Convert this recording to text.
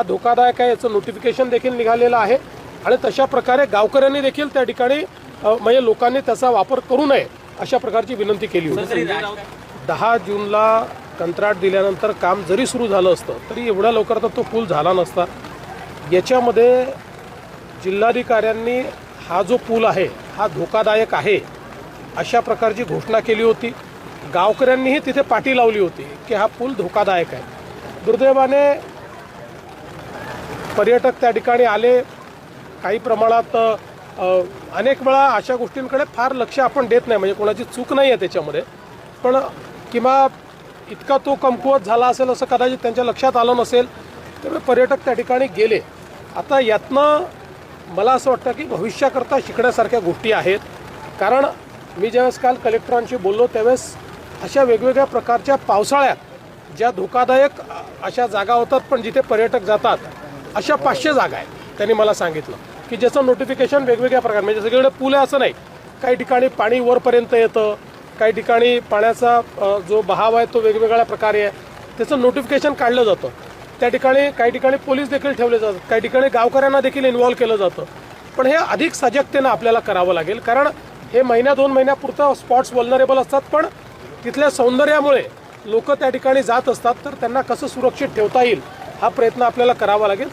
धोकादायक आहे याचं नोटिफिकेशन देखील निघालेलं आहे आणि तशा प्रकारे गावकऱ्यांनी देखील त्या ठिकाणी म्हणजे लोकांनी त्याचा वापर करू नये अशा प्रकारची विनंती केली होती। 10 जूनला कंत्राट दिल्यानंतर काम जरी सुरू झालं असतं तरी एवढ्या लवकर तर तो पूल झाला नसता। याच्यामध्ये जिल्हाधिकाऱ्यांनी हा जो पूल आहे हा धोकादायक आहे अशा प्रकारची घोषणा केली होती। गावकऱ्यांनीही तिथे पाटी लावली होती की हा पूल धोकादायक आहे। दुर्दैवाने पर्यटक त्या ठिकाणी आले, काही प्रमाणात अनेक वेळा अशा गोष्टींकडे फार लक्ष आपण देत नाही, म्हणजे कोणाची चूक नाही आहे त्याच्यामध्ये, पण किंवा इतका तो कमकुवत झाला असेल असं कदाचित त्यांच्या लक्षात आलं नसेल, त्यामुळे पर्यटक त्या ठिकाणी गेले। आता यातनं मला असं वाटतं की भविष्याकरता शिकण्यासारख्या गोष्टी आहेत, कारण मी ज्यावेळेस काल कलेक्टरांशी बोललो त्यावेळेस अशा वेगवेगळ्या प्रकारच्या पावसाळ्यात ज्या धोकादायक अशा जागा होतात पण जिथे पर्यटक जातात अशा 500 जागा आहेत त्यांनी मला सांगितलं की ज्याचं नोटिफिकेशन वेगवेगळ्या प्रकार, म्हणजे सगळीकडे पूल आहे असं नाही, काही ठिकाणी पाणी वरपर्यंत येतं, काही ठिकाणी पाण्याचा जो बहाव आहे तो वेगवेगळ्या प्रकारे आहे, त्याचं नोटिफिकेशन काढलं जातं। त्या ठिकाणी काही ठिकाणी पोलीस देखील ठेवले जातात, काही ठिकाणी गावकऱ्यांना देखील इन्व्हॉल्व केलं जातं, पण हे अधिक सजगतेनं आपल्याला करावं लागेल, कारण हे महिन्या 2 महिन्यापुरतं स्पॉट्स वल्नरेबल असतात, पण तिथल्या सौंदर्यामुळे लोक त्या ठिकाणी जात असतात, तर त्यांना कसं सुरक्षित ठेवता येईल हा प्रयत्न आपल्याला करावा लागेल।